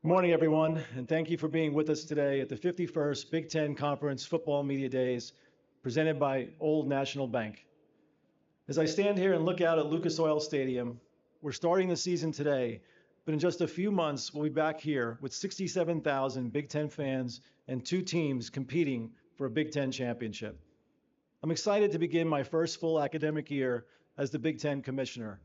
Good morning, everyone, and thank you for being with us today at the 51st Big Ten Conference Football Media Days presented by Old National Bank. As I stand here and look out at Lucas Oil Stadium, we're starting the season today, but in just a few months, we'll be back here with 67,000 Big Ten fans and two teams competing for a Big Ten championship. I'm excited to begin my first full academic year as the Big Ten commissioner.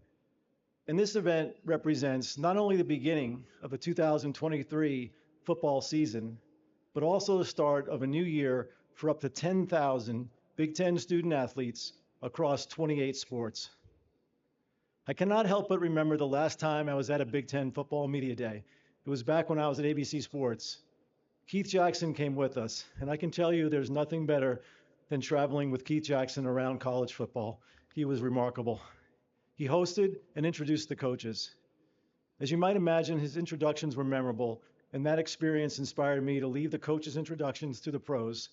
And this event represents not only the beginning of the 2023 football season, but also the start of a new year for up to 10,000 Big Ten student athletes across 28 sports. I cannot help but remember the last time I was at a Big Ten football media day. It was back when I was at ABC Sports. Keith Jackson came with us, and I can tell you there's nothing better than traveling with Keith Jackson around college football. He was remarkable. He hosted and introduced the coaches. As you might imagine, his introductions were memorable, and that experience inspired me to leave the coaches' introductions to the pros.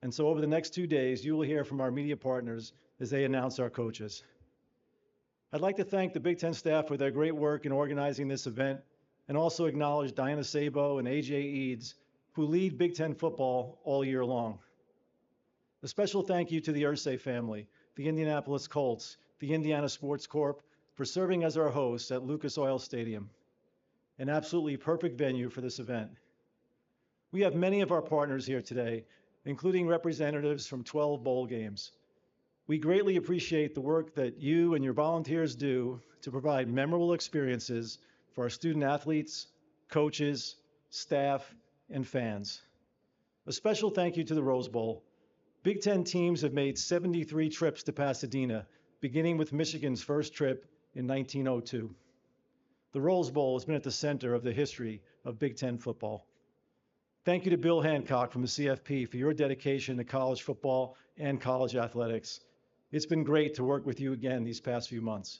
And so over the next 2 days, you will hear from our media partners as they announce our coaches. I'd like to thank the Big Ten staff for their great work in organizing this event, and also acknowledge Diana Sabo and AJ Eads, who lead Big Ten football all year long. A special thank you to the Irsay family, the Indianapolis Colts, the Indiana Sports Corp, for serving as our hosts at Lucas Oil Stadium, an absolutely perfect venue for this event. We have many of our partners here today, including representatives from 12 bowl games. We greatly appreciate the work that you and your volunteers do to provide memorable experiences for our student athletes, coaches, staff, and fans. A special thank you to the Rose Bowl. Big Ten teams have made 73 trips to Pasadena, beginning with Michigan's first trip in 1902. The Rose Bowl has been at the center of the history of Big Ten football. Thank you to Bill Hancock from the CFP for your dedication to college football and college athletics. It's been great to work with you again these past few months.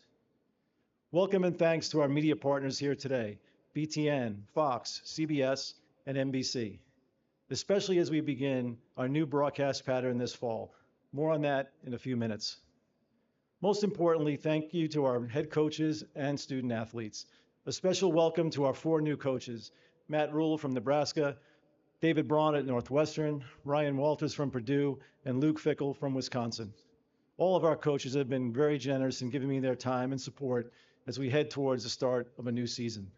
Welcome and thanks to our media partners here today, BTN, Fox, CBS, and NBC, especially as we begin our new broadcast pattern this fall. More on that in a few minutes. Most importantly, thank you to our head coaches and student athletes. A special welcome to our 4 new coaches, Matt Rule from Nebraska, David Braun at Northwestern, Ryan Walters from Purdue, and Luke Fickle from Wisconsin. All of our coaches have been very generous in giving me their time and support as we head towards the start of a new season.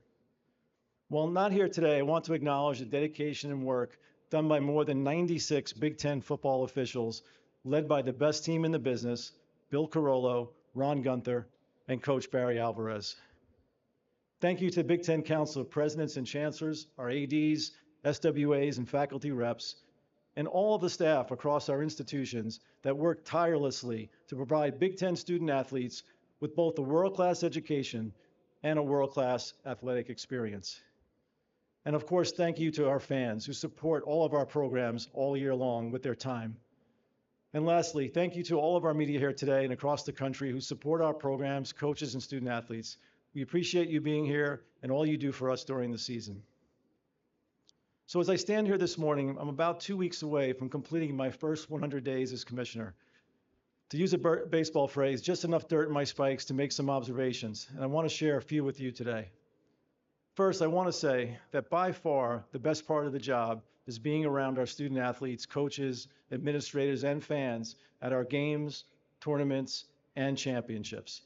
While not here today, I want to acknowledge the dedication and work done by more than 96 Big Ten football officials, led by the best team in the business, Bill Carollo, Ron Gunther, and Coach Barry Alvarez. Thank you to the Big Ten Council of Presidents and Chancellors, our ADs, SWAs, and faculty reps, and all of the staff across our institutions that work tirelessly to provide Big Ten student athletes with both a world-class education and a world-class athletic experience. And of course, thank you to our fans who support all of our programs all year long with their time. And lastly, thank you to all of our media here today and across the country who support our programs, coaches, and student athletes. We appreciate you being here and all you do for us during the season. So as I stand here this morning, I'm about 2 weeks away from completing my first 100 days as commissioner. To use a baseball phrase, just enough dirt in my spikes to make some observations, and I want to share a few with you today. First, I want to say that by far the best part of the job is being around our student athletes, coaches, administrators, and fans at our games, tournaments, and championships.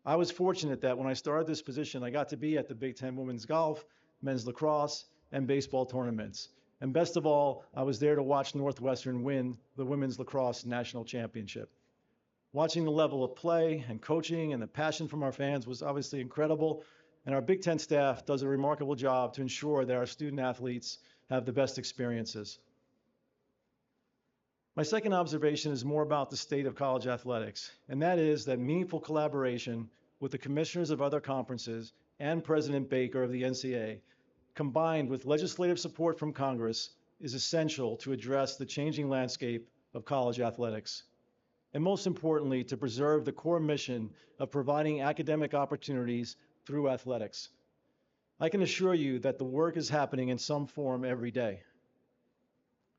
I was fortunate that when I started this position, I got to be at the Big Ten women's golf, men's lacrosse, and baseball tournaments. And best of all, I was there to watch Northwestern win the women's lacrosse national championship. Watching the level of play and coaching and the passion from our fans was obviously incredible, and our Big Ten staff does a remarkable job to ensure that our student athletes have the best experiences. My second observation is more about the state of college athletics, and that is that meaningful collaboration with the commissioners of other conferences and President Baker of the NCAA, combined with legislative support from Congress, is essential to address the changing landscape of college athletics. And most importantly, to preserve the core mission of providing academic opportunities through athletics. I can assure you that the work is happening in some form every day.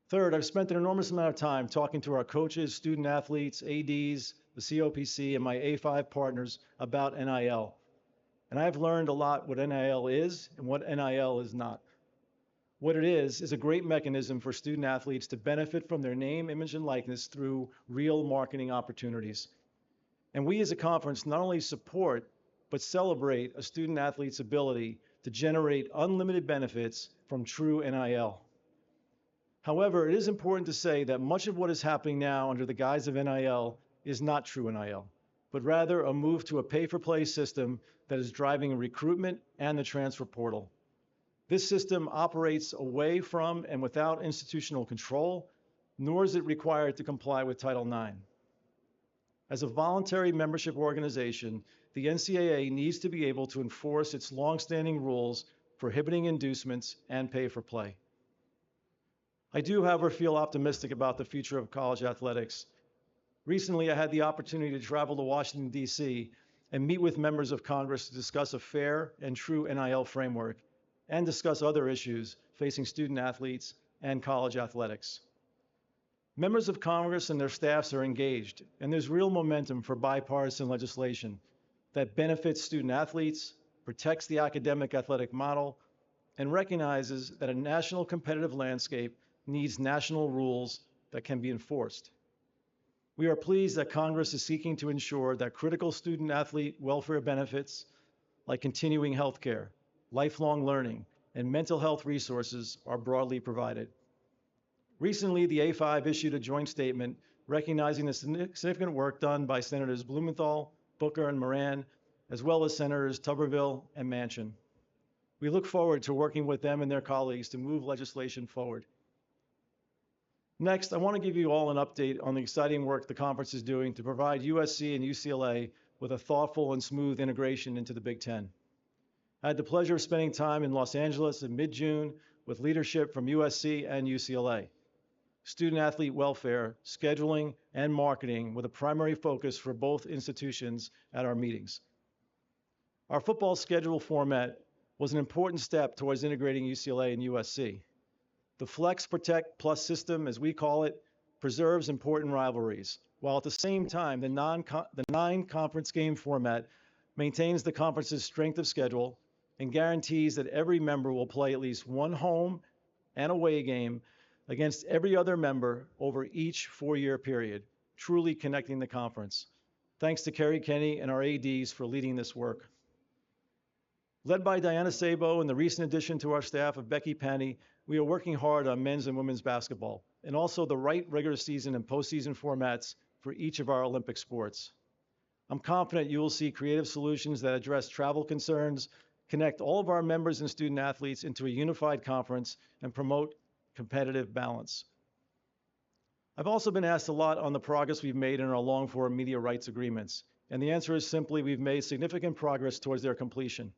Third, I've spent an enormous amount of time talking to our coaches, student athletes, ADs, the COPC, and my A5 partners about NIL. And I've learned a lot what NIL is and what NIL is not. What it is a great mechanism for student athletes to benefit from their name, image, and likeness through real marketing opportunities. And we as a conference not only support, but celebrate a student athlete's ability to generate unlimited benefits from true NIL. However, it is important to say that much of what is happening now under the guise of NIL is not true NIL, but rather a move to a pay-for-play system that is driving recruitment and the transfer portal. This system operates away from and without institutional control, nor is it required to comply with Title IX. As a voluntary membership organization, the NCAA needs to be able to enforce its longstanding rules prohibiting inducements and pay-for-play. I do, however, feel optimistic about the future of college athletics. Recently, I had the opportunity to travel to Washington, D.C., and meet with members of Congress to discuss a fair and true NIL framework and discuss other issues facing student athletes and college athletics. Members of Congress and their staffs are engaged, and there's real momentum for bipartisan legislation that benefits student athletes, protects the academic athletic model, and recognizes that a national competitive landscape needs national rules that can be enforced. We are pleased that Congress is seeking to ensure that critical student athlete welfare benefits like continuing health care, lifelong learning, and mental health resources are broadly provided. Recently, the A5 issued a joint statement recognizing the significant work done by Senators Blumenthal, Booker, and Moran, as well as Senators Tuberville and Manchin. We look forward to working with them and their colleagues to move legislation forward. Next, I want to give you all an update on the exciting work the conference is doing to provide USC and UCLA with a thoughtful and smooth integration into the Big Ten. I had the pleasure of spending time in Los Angeles in mid-June with leadership from USC and UCLA. Student athlete welfare, scheduling, and marketing were the primary focus for both institutions at our meetings. Our football schedule format was an important step towards integrating UCLA and USC. The Flex Protect Plus system, as we call it, preserves important rivalries, while at the same time, the nine-conference game format maintains the conference's strength of schedule and guarantees that every member will play at least one home and away game against every other member over each four-year period, truly connecting the conference. Thanks to Kerry Kenny and our ADs for leading this work. Led by Diana Sabo and the recent addition to our staff of Becky Penny, we are working hard on men's and women's basketball, and also the right regular season and postseason formats for each of our Olympic sports. I'm confident you will see creative solutions that address travel concerns, connect all of our members and student athletes into a unified conference, and promote competitive balance. I've also been asked a lot on the progress we've made in our long-form media rights agreements, and the answer is simply we've made significant progress towards their completion.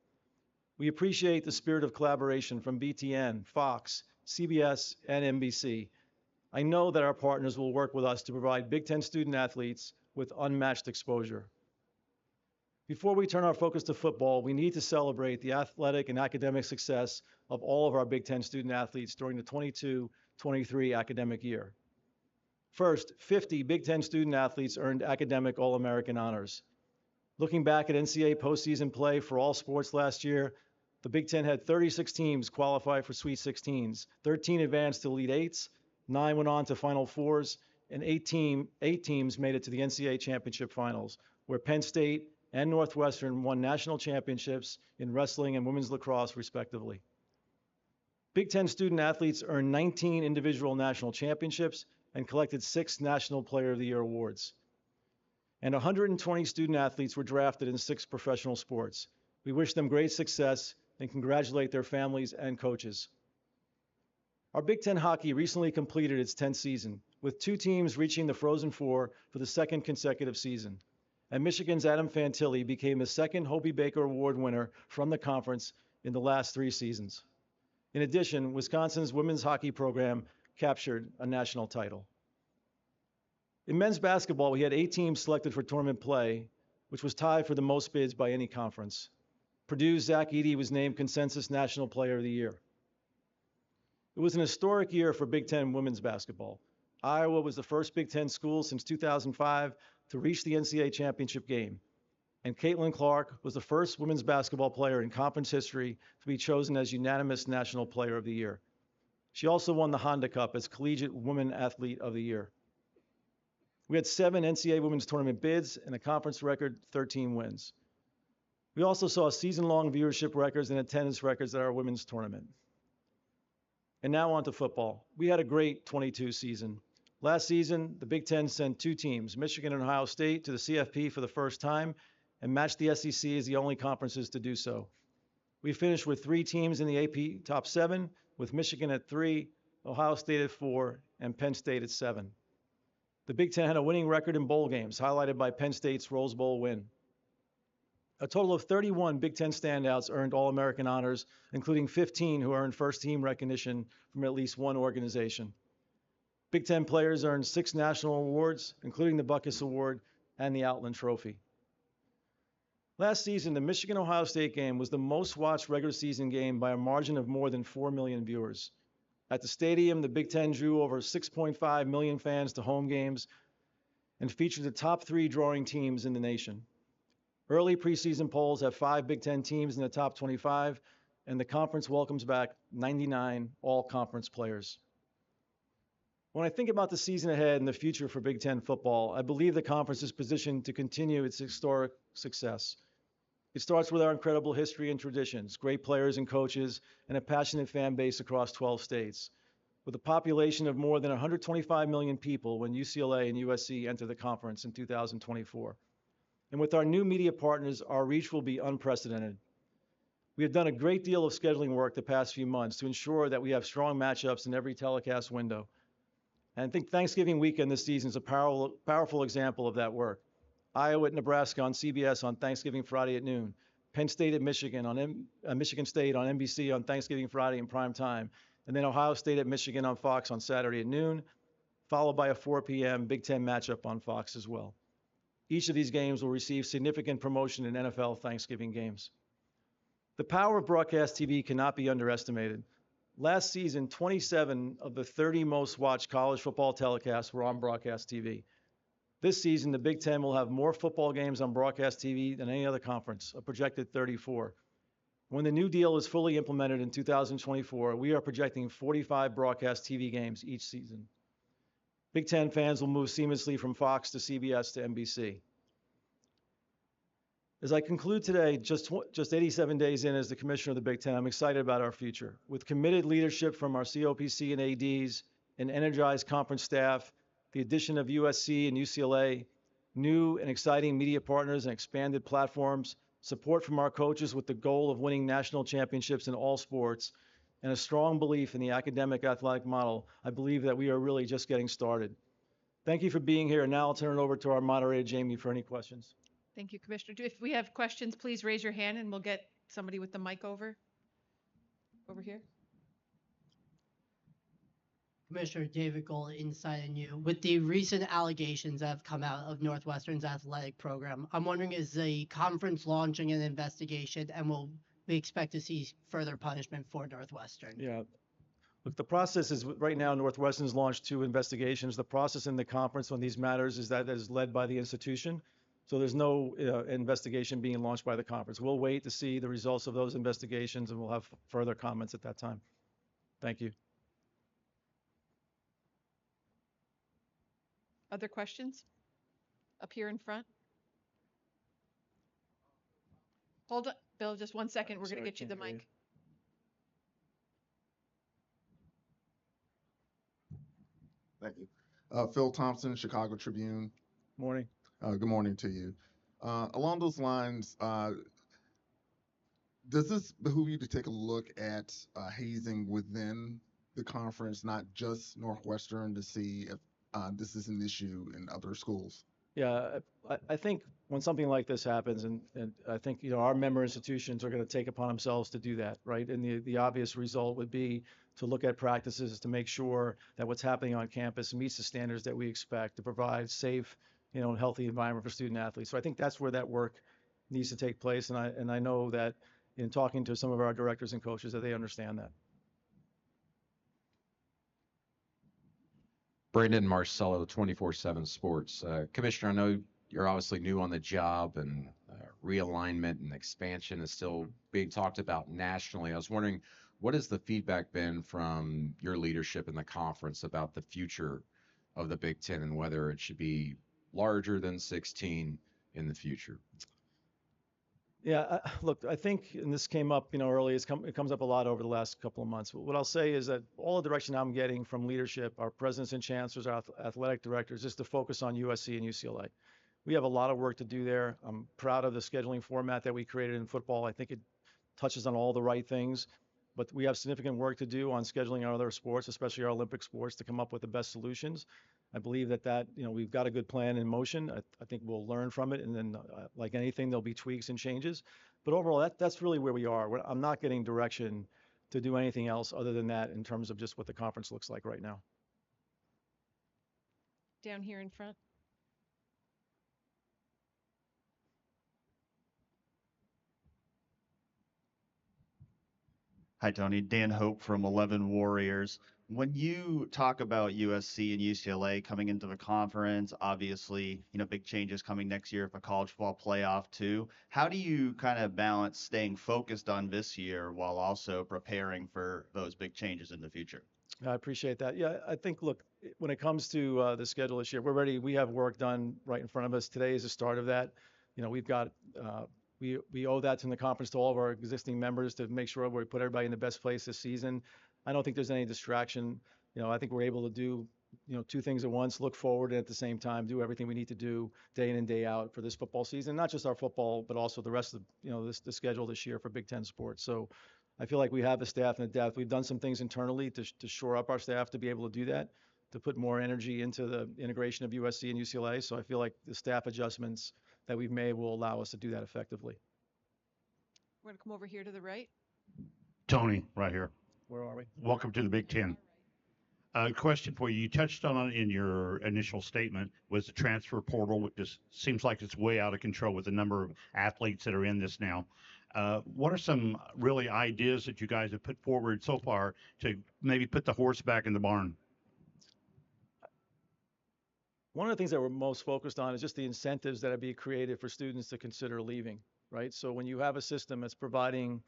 We appreciate the spirit of collaboration from BTN, Fox, CBS, and NBC. I know that our partners will work with us to provide Big Ten student athletes with unmatched exposure. Before we turn our focus to football, we need to celebrate the athletic and academic success of all of our Big Ten student athletes during the 22-23 academic year. First, 50 Big Ten student athletes earned academic All-American honors. Looking back at NCAA postseason play for all sports last year, the Big Ten had 36 teams qualify for Sweet 16s, 13 advanced to Elite Eights, 9 went on to Final Fours, and 8 teams made it to the NCAA championship finals, where Penn State and Northwestern won national championships in wrestling and women's lacrosse, respectively. Big Ten student athletes earned 19 individual national championships and collected 6 National Player of the Year awards. And 120 student athletes were drafted in 6 professional sports. We wish them great success and congratulate their families and coaches. Our Big Ten hockey recently completed its 10th season, with 2 teams reaching the Frozen Four for the 2nd consecutive season. And Michigan's Adam Fantilli became the 2nd Hobey Baker Award winner from the conference in the last 3 seasons. In addition, Wisconsin's women's hockey program captured a national title. In men's basketball, we had 8 teams selected for tournament play, which was tied for the most bids by any conference. Purdue's Zach Edey was named Consensus National Player of the Year. It was an historic year for Big Ten women's basketball. Iowa was the first Big Ten school since 2005 to reach the NCAA championship game. And Caitlin Clark was the first women's basketball player in conference history to be chosen as unanimous National Player of the Year. She also won the Honda Cup as Collegiate Women Athlete of the Year. We had 7 NCAA Women's Tournament bids and a conference record 13 wins. We also saw season-long viewership records and attendance records at our women's tournament. And now on to football. We had a great 22 season. Last season, the Big Ten sent 2 teams, Michigan and Ohio State, to the CFP for the first time and matched the SEC as the only conferences to do so. We finished with 3 teams in the AP top 7, with Michigan at 3, Ohio State at 4, and Penn State at 7. The Big Ten had a winning record in bowl games, highlighted by Penn State's Rose Bowl win. A total of 31 Big Ten standouts earned All-American honors, including 15 who earned first-team recognition from at least one organization. Big Ten players earned 6 national awards, including the Butkus Award and the Outland Trophy. Last season, the Michigan-Ohio State game was the most watched regular season game by a margin of more than 4 million viewers. At the stadium, the Big Ten drew over 6.5 million fans to home games and featured the top 3 drawing teams in the nation. Early preseason polls have 5 Big Ten teams in the top 25, and the conference welcomes back 99 all-conference players. When I think about the season ahead and the future for Big Ten football, I believe the conference is positioned to continue its historic success. It starts with our incredible history and traditions, great players and coaches, and a passionate fan base across 12 states. With a population of more than 125 million people when UCLA and USC enter the conference in 2024. And with our new media partners, our reach will be unprecedented. We have done a great deal of scheduling work the past few months to ensure that we have strong matchups in every telecast window. And I think Thanksgiving weekend this season is a powerful example of that work. Iowa at Nebraska on CBS on Thanksgiving Friday at noon. Penn State at Michigan on Michigan State on NBC on Thanksgiving Friday in prime time. And then Ohio State at Michigan on Fox on Saturday at noon, followed by a 4 p.m. Big Ten matchup on Fox as well. Each of these games will receive significant promotion in NFL Thanksgiving games. The power of broadcast TV cannot be underestimated. Last season, 27 of the 30 most watched college football telecasts were on broadcast TV. This season, the Big Ten will have more football games on broadcast TV than any other conference, a projected 34. When the new deal is fully implemented in 2024, we are projecting 45 broadcast TV games each season. Big Ten fans will move seamlessly from Fox to CBS to NBC. As I conclude today, just 87 days in as the commissioner of the Big Ten, I'm excited about our future. With committed leadership from our COPC and ADs, an energized conference staff, the addition of USC and UCLA, new and exciting media partners and expanded platforms, support from our coaches with the goal of winning national championships in all sports, and a strong belief in the academic athletic model, I believe that we are really just getting started. Thank you for being here, and now I'll turn it over to our moderator, Jamie, for any questions. Thank you, Commissioner. If we have questions, please raise your hand and we'll get somebody with the mic over here. Commissioner David Gold, Inside and You. With the recent allegations that have come out of Northwestern's athletic program, I'm wondering, is the conference launching an investigation, and will we expect to see further punishment for Northwestern? Yeah. Look, the process is right now, Northwestern's launched 2 investigations. The process in the conference on these matters is that it is led by the institution. So there's no investigation being launched by the conference. We'll wait to see the results of those investigations, and we'll have further comments at that time. Thank you. Other questions? Up here in front. Hold on, Bill, just 1 second. We're going to get you the mic. Thank you. Phil Thompson, Chicago Tribune. Morning. Good morning to you. Along those lines, does this behoove you to take a look at hazing within the conference, not just Northwestern, to see if this is an issue in other schools? Yeah, I think when something like this happens, and I think our member institutions are going to take upon themselves to do that, right? And the obvious result would be to look at practices to make sure that what's happening on campus meets the standards that we expect to provide safe, and healthy environment for student athletes. So I think that's where that work needs to take place, and I know that in talking to some of our directors and coaches that they understand that. Brandon Marcello, 24/7 Sports. Commissioner, I know you're obviously new on the job, and realignment and expansion is still being talked about nationally. I was wondering, what has the feedback been from your leadership in the conference about the future of the Big Ten and whether it should be larger than 16 in the future? Yeah, look, I think, and this came up, early. It comes up a lot over the last couple of months. What I'll say is that all the direction I'm getting from leadership, our presidents and chancellors, our athletic directors, is to focus on USC and UCLA. We have a lot of work to do there. I'm proud of the scheduling format that we created in football. I think it touches on all the right things, but we have significant work to do on scheduling our other sports, especially our Olympic sports, to come up with the best solutions. I believe that we've got a good plan in motion. I think we'll learn from it, and then like anything, there'll be tweaks and changes. But overall, that's really where we are. I'm not getting direction to do anything else other than that in terms of just what the conference looks like right now. Down here in front. Hi, Tony. Dan Hope from 11 Warriors. When you talk about USC and UCLA coming into the conference, obviously, big changes coming next year for a college football playoff too. How do you kind of balance staying focused on this year while also preparing for those big changes in the future? I appreciate that. Yeah, I think, look, when it comes to the schedule this year, we're ready. We have work done right in front of us. Today is the start of that. We've got we owe that to the conference to all of our existing members to make sure we put everybody in the best place this season. I don't think there's any distraction. I think we're able to do two things at once: look forward and at the same time do everything we need to do day in and day out for this football season. Not just our football, but also the rest of the schedule this year for Big Ten sports. So I feel like we have the staff and the depth. We've done some things internally to shore up our staff to be able to do that, to put more energy into the integration of USC and UCLA. So I feel like the staff adjustments that we've made will allow us to do that effectively. We're going to come over here to the right. Tony, right here. Where are we? Welcome to the Big Ten. Question for you. You touched on it in your initial statement, was the transfer portal, which just seems like it's way out of control with the number of athletes that are in this now. What are some really ideas that you guys have put forward so far to maybe put the horse back in the barn? One of the things that we're most focused on is just the incentives that are being created for students to consider leaving, right? So when you have a system that's providing,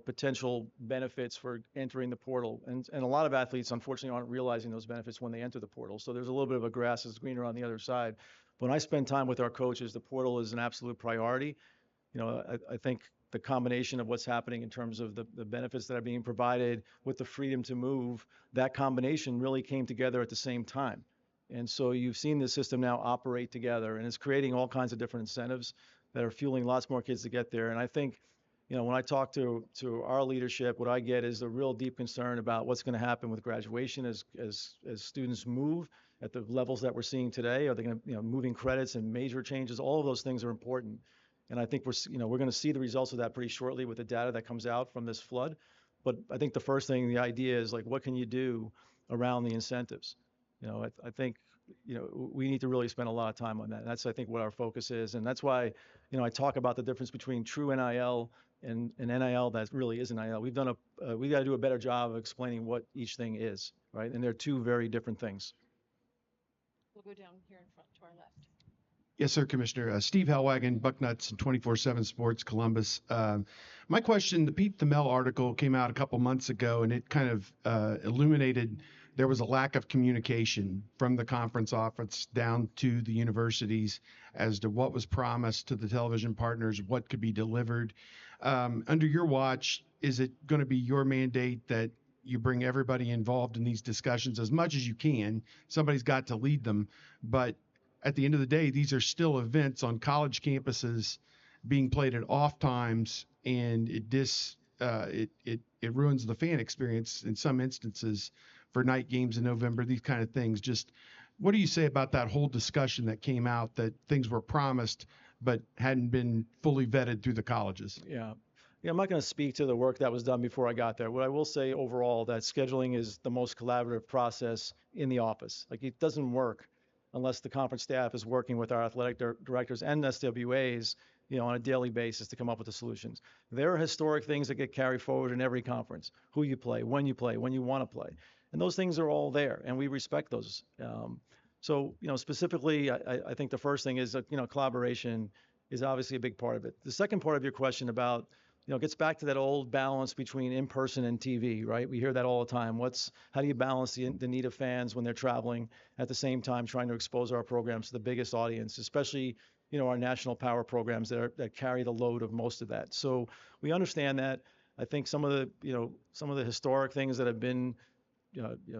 potential benefits for entering the portal, and a lot of athletes unfortunately aren't realizing those benefits when they enter the portal. So there's a little bit of a grass is greener on the other side. When I spend time with our coaches, the portal is an absolute priority. I think the combination of what's happening in terms of the benefits that are being provided with the freedom to move, that combination really came together at the same time. And so you've seen the system now operate together, and it's creating all kinds of different incentives that are fueling lots more kids to get there. And I think, when I talk to our leadership, what I get is a real deep concern about what's going to happen with graduation as students move at the levels that we're seeing today. Are they going to, moving credits and major changes? All of those things are important. And I think we're going to see the results of that pretty shortly with the data that comes out from this flood. But I think the first thing, the idea is, like, what can you do around the incentives? I think, we need to really spend a lot of time on that. And that's, I think, what our focus is. And that's why, I talk about the difference between true NIL and NIL that really is NIL. We got to do a better job of explaining what each thing is, right? And they're two very different things. We'll go down here in front to our left. Yes, sir, Commissioner. Steve Hellwagon, Bucknuts and 24/7 Sports, Columbus. My question, the Pete Thamel article came out a couple months ago, and it kind of illuminated there was a lack of communication from the conference office down to the universities as to what was promised to the television partners, what could be delivered. Under your watch, is it going to be your mandate that you bring everybody involved in these discussions as much as you can? Somebody's got to lead them, but at the end of the day, these are still events on college campuses being played at off times, and it ruins the fan experience in some instances for night games in November, these kind of things. Just what do you say about that whole discussion that came out that things were promised but hadn't been fully vetted through the colleges? Yeah, I'm not going to speak to the work that was done before I got there. What I will say overall, that scheduling is the most collaborative process in the office. Like, it doesn't work unless the conference staff is working with our athletic directors and SWAs, on a daily basis to come up with the solutions. There are historic things that get carried forward in every conference: who you play, when you want to play. And those things are all there, and we respect those. So, specifically, I think the first thing is, collaboration. is obviously a big part of it. The second part of your question about, gets back to that old balance between in-person and TV, right? We hear that all the time. How do you balance the need of fans when they're traveling at the same time trying to expose our programs to the biggest audience, especially, our national power programs that carry the load of most of that. So we understand that. I think some of the historic things that have been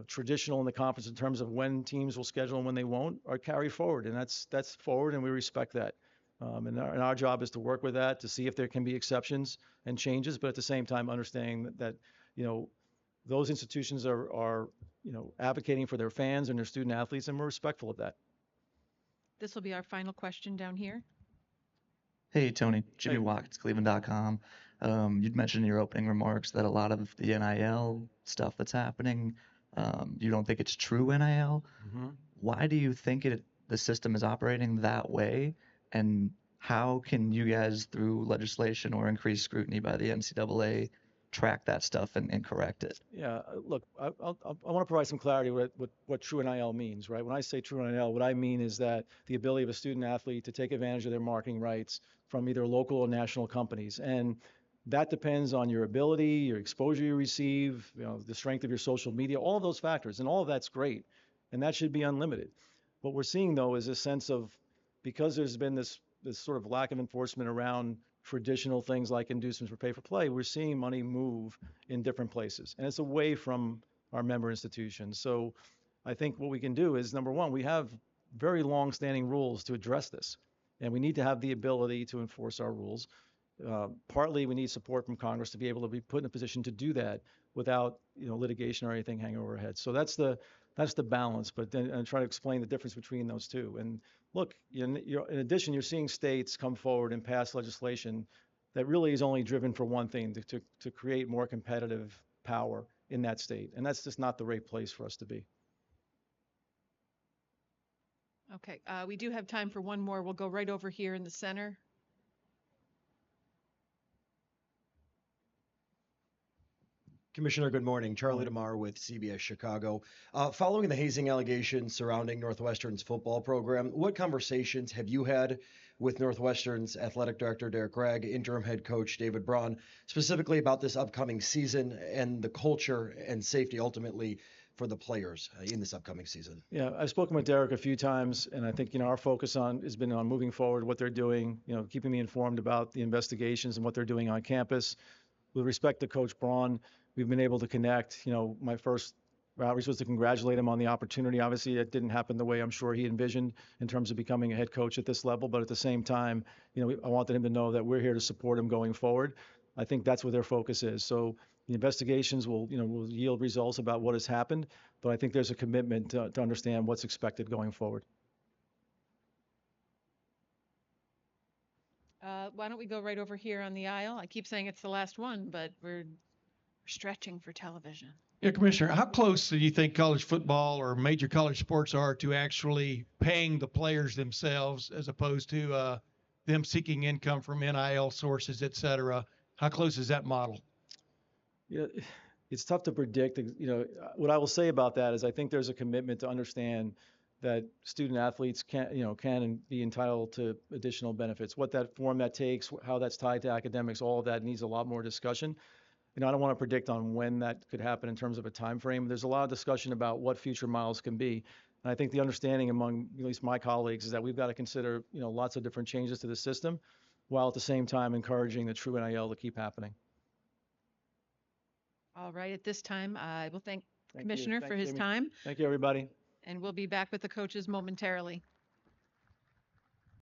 traditional in the conference in terms of when teams will schedule and when they won't are carried forward, and that's forward, and we respect that. And our job is to work with that to see if there can be exceptions and changes, but at the same time understanding that those institutions are advocating for their fans and their student athletes, and we're respectful of that. This will be our final question down here. Hey, Tony, Jimmy Hey. Watkins, Cleveland.com. You'd mentioned in your opening remarks that a lot of the NIL stuff that's happening, you don't think it's true NIL. Mm-hmm. Why do you think the system is operating that way? And how can you guys, through legislation or increased scrutiny by the NCAA, track that stuff and correct it? Yeah, look, I want to provide some clarity with what true NIL means, right? When I say true NIL, what I mean is that the ability of a student athlete to take advantage of their marketing rights from either local or national companies. And that depends on your ability, your exposure you receive, the strength of your social media, all of those factors. And all of that's great. And that should be unlimited. What we're seeing, though, is a sense of, because there's been this sort of lack of enforcement around traditional things like inducements for pay for play, we're seeing money move in different places, and it's away from our member institutions. So I think what we can do is, number one, we have very long-standing rules to address this, and we need to have the ability to enforce our rules. Partly, we need support from Congress to be able to be put in a position to do that without litigation or anything hanging over our heads. So that's the balance, but then and try to explain the difference between those two. And look, in addition, you're seeing states come forward and pass legislation that really is only driven for one thing, to create more competitive power in that state. And that's just not the right place for us to be. Okay, we do have time for one more. We'll go right over here in the center. Commissioner, good morning. Charlie DeMar with CBS Chicago. Following the hazing allegations surrounding Northwestern's football program, what conversations have you had with Northwestern's athletic director, Derek Gregg, interim head coach, David Braun, specifically about this upcoming season and the culture and safety ultimately for the players in this upcoming season? Yeah, I've spoken with Derek a few times, and I think, our focus has been on moving forward, what they're doing, keeping me informed about the investigations and what they're doing on campus. With respect to Coach Braun, we've been able to connect. My first outreach was to congratulate him on the opportunity. Obviously, it didn't happen the way I'm sure he envisioned in terms of becoming a head coach at this level. But at the same time, I wanted him to know that we're here to support him going forward. I think that's where their focus is. So the investigations will yield results about what has happened. But I think there's a commitment to understand what's expected going forward. Why don't we go right over here on the aisle? I keep saying it's the last one, but we're stretching for television. Yeah, Commissioner, how close do you think college football or major college sports are to actually paying the players themselves, as opposed to them seeking income from NIL sources, et cetera? How close is that model? Yeah, it's tough to predict. What I will say about that is I think there's a commitment to understand that student athletes can and be entitled to additional benefits. What that form that takes, how that's tied to academics, all of that needs a lot more discussion. I don't want to predict on when that could happen in terms of a time frame. There's a lot of discussion about what future miles can be. And I think the understanding among at least my colleagues is that we've got to consider, lots of different changes to the system, while at the same time encouraging the true NIL to keep happening. All right, at this time, I will thank Thank you. Commissioner Thank for you, his Amy. time, Thank you, everybody. and we'll be back with the coaches momentarily.